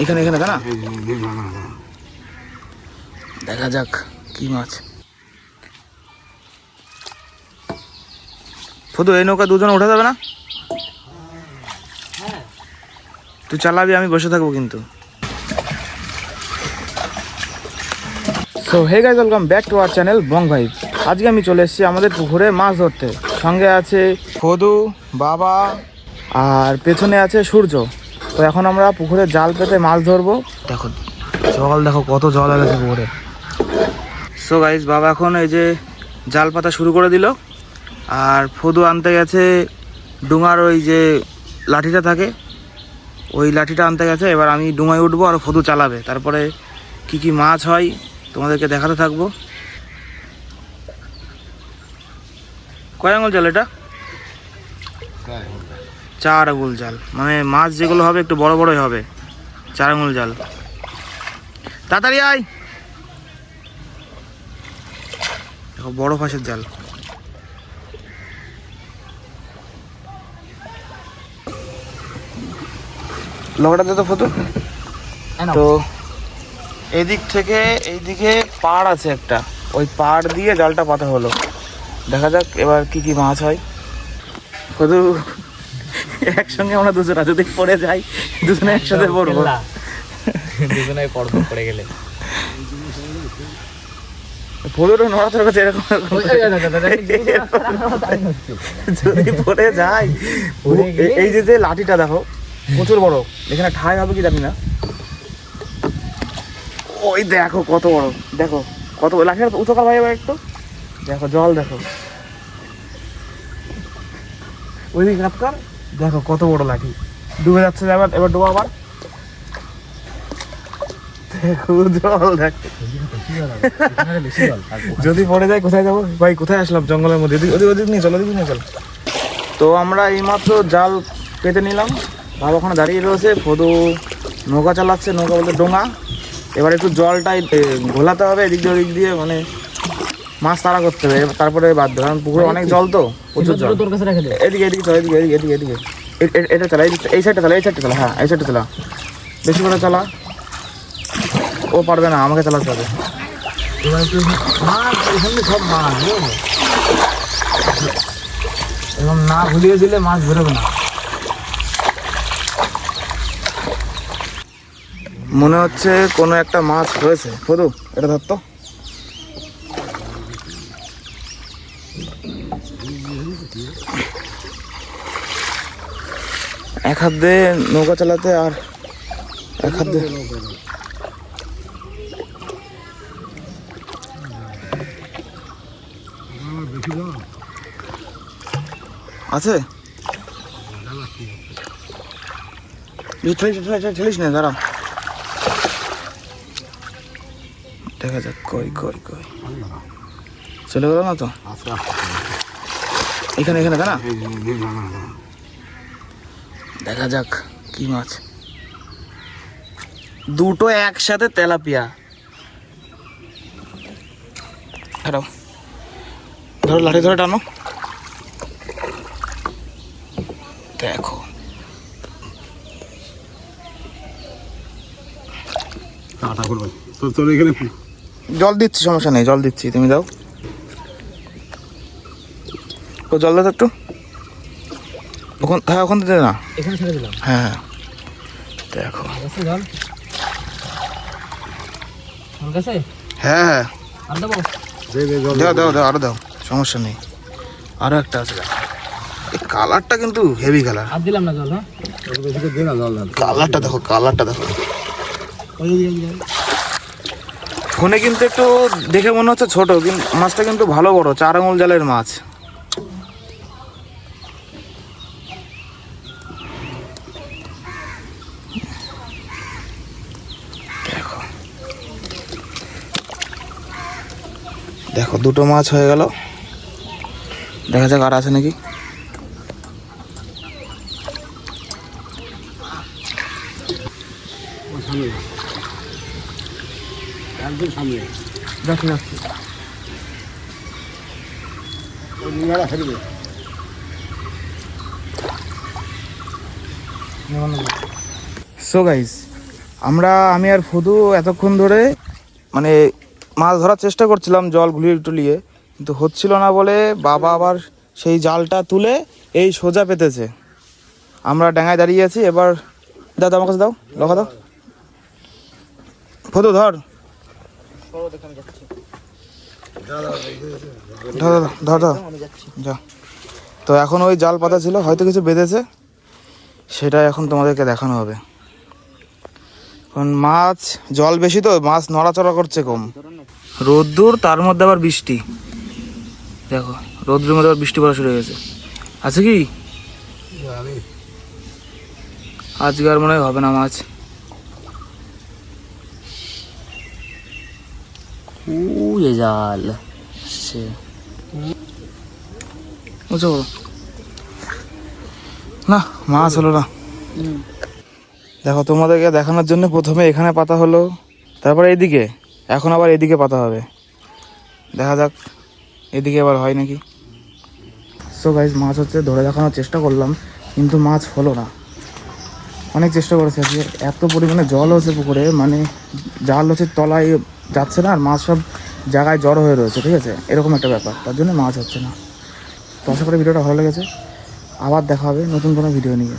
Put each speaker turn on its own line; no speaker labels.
এখানে এখানে না দেখা যাক কি মাছ। ফুদু এই নৌকা দুজনে উঠে যাবে না? তুই চালাবি, আমি বসে থাকবো কিন্তু। So hey guys, welcome back to our channel Bong Bhai. আজকে আমি চলে এসেছি আমাদের পুকুরে মাছ ধরতে। সঙ্গে আছে ফদু, বাবা আর পেছনে আছে সূর্য। তো এখন আমরা পুকুরে জাল পেতে মাছ ধরবো। দেখো জল, দেখো কত জল আছে পুকুরে। সো গাইস, বাবা এখন এই যে জাল পাতা শুরু করে দিল, আর ফদু আনতে গেছে ডুঙার ওই যে লাঠিটা থাকে, ওই লাঠিটা আনতে গেছে। এবার আমি ডুঙায় উঠবো আর ফদু চালাবে। তারপরে কি কি মাছ হয় তোমাদেরকে দেখাতে থাকবো। কয় আঙুল জাল এটা? 4 আঙুল জাল, মানে মাছ যেগুলো হবে একটু বড় বড়ই হবে। 4 আঙুল জাল। তাড়াতাড়ি আয়, দেখো বড় ফাঁসের জাল। লগড়াতে তো ফটো। তো এদিক থেকে এইদিকে পাড় আছে একটা, ওই পাড় দিয়ে জালটা পাতা হলো। দেখা যাক এবার কি কি মাছ হয়। ফটো একসঙ্গে আমরা দুজনা যদি পড়ে যাই, দুজনে একসাথে পড়বো, দুজনে পড়বো পড়ে গেলে। ফটোটা নড়াচড়া করছে এরকম, যদি পড়ে যায়। এই যে লাঠিটা দেখো প্রচুর বড়, এখানে ঠাই হবে কি জানি না। ওই দেখো কত বড়, দেখো কত লাঠিটা উঁচু কর ভাই এবার একটু। দেখো জল, দেখো ওই দিকে কাজ কর, দেখো কত বড় লাঠি। ডুবে যাচ্ছে এবার, এবার ডুবো আবার। দেখো জল, দেখো যদি পড়ে যায় কোথায় যাবো ভাই? কোথায় আসলাম? জঙ্গলের মধ্যে। ওদিক ওদিক নিয়ে চল, ওদিক নিয়ে চল। তো আমরা এইমাত্র জাল পেতে নিলাম। বাবা ওখানে দাঁড়িয়ে রয়েছে, ফদু নৌকা চালাচ্ছে, নৌকা বলতে ডোঙা। এবার একটু জলটাই ঘোলাতে হবে এদিক দিয়ে ওদিক দিয়ে, মানে মাছ তাড়া করতে হবে, তারপরে বাদ দেবে। কারণ পুকুরে অনেক জল তো, প্রচুর জল। এদিকে এদিকে চল, এদিকে এদিকে এদিকে এদিকে এটা চালা, এই সাইডটা চালা, এই সাইডটা চালা। হ্যাঁ এই সাইডটা চালা, বেশি করে চালা। ও পারবে না, আমাকে চালাতে হবে। এবং না ভুলিয়ে দিলে মাছ বেরোবে না। মনে হচ্ছে কোনো একটা মাছ হয়েছে। ফদু এটা ধরতো। এক হাত দিয়ে নৌকা চালাতে আর এক হাত দিয়ে আছে। ঠেলিস না, দাঁড়া দেখা যাক। কই কই কই চলে গেল না তো? এখানে এখানে না দেখা যাক কি মাছ। দুটো একসাথে তেলাপিয়া। ধরো ধরো, লাঠি ধরে টানো। দেখো জল দিচ্ছি, সমস্যা নেই, জল দিচ্ছি, তুমি দাও। ও জল দাও একটু ওখান, হ্যাঁ ওখান থেকে না, হ্যাঁ হ্যাঁ। দেখো হ্যাঁ হ্যাঁ দাও দাও দাও, আরো দাও, সমস্যা নেই। আরো একটা আছে, এই কালারটা কিন্তু হেভি কালার। আর দিলাম না জল। হ্যাঁ কালারটা দেখো, কালারটা দেখো। ফোনে কিন্তু একটু দেখে মনে হচ্ছে ছোট, কিন্তু মাছটা কিন্তু ভালো বড়, 4 আঙুল জালের মাছ। দেখো দেখো দুটো মাছ হয়ে গেল। দেখা যাক আর আছে নাকি। একদম সামনে যাচ্ছি যাচ্ছি। সো গাইস, আমি আর ফদু এতক্ষণ ধরে মানে মাছ ধরার চেষ্টা করছিলাম জল ঘুলিয়ে টুলিয়ে, কিন্তু হচ্ছিল না বলে বাবা আবার সেই জালটা তুলে এই সোজা পেতেছে। আমরা ডাঙায় দাঁড়িয়ে আছি। এবার দাও আমার কাছে দাও, লগা দাও, ফদু ধর, ধর ধর ধর যা। তো এখন ওই জাল পাতা ছিল, হয়তো কিছু বেঁধেছে, সেটা এখন তোমাদেরকে দেখানো হবে। কারণ মাছ জল বেশি তো মাছ নড়াচড়া করছে কম, রোদ্দুর তার মধ্যে আবার বৃষ্টি। দেখো রোদ্দুরের মধ্যে আবার বৃষ্টি পড়া শুরু হয়ে গেছে। আছে কি আজকে আর মনে হয় হবে না মাছ।
জাল
না মাছ হলো না। দেখো তোমাদেরকে দেখানোর জন্য প্রথমে এখানে পাতা হলো, তারপরে এদিকে, এখন আবার এদিকে পাতা হবে। দেখা যাক এদিকে আবার হয় নাকি। সো গাইজ মাছ হচ্ছে, ধরে দেখানোর চেষ্টা করলাম কিন্তু মাছ হলো না। অনেক চেষ্টা করেছে, যে এত পরিমাণে জল হচ্ছে পুকুরে, মানে জাল হচ্ছে তলায় যাচ্ছে না, আর মাছ সব জায়গায় জড়ো হয়ে রয়েছে, ঠিক আছে, এরকম একটা ব্যাপার, তার জন্য মাছ হচ্ছে না। তো আশা করি ভিডিওটা ভালো লেগেছে, আবার দেখা হবে নতুন কোনো ভিডিও নিয়ে।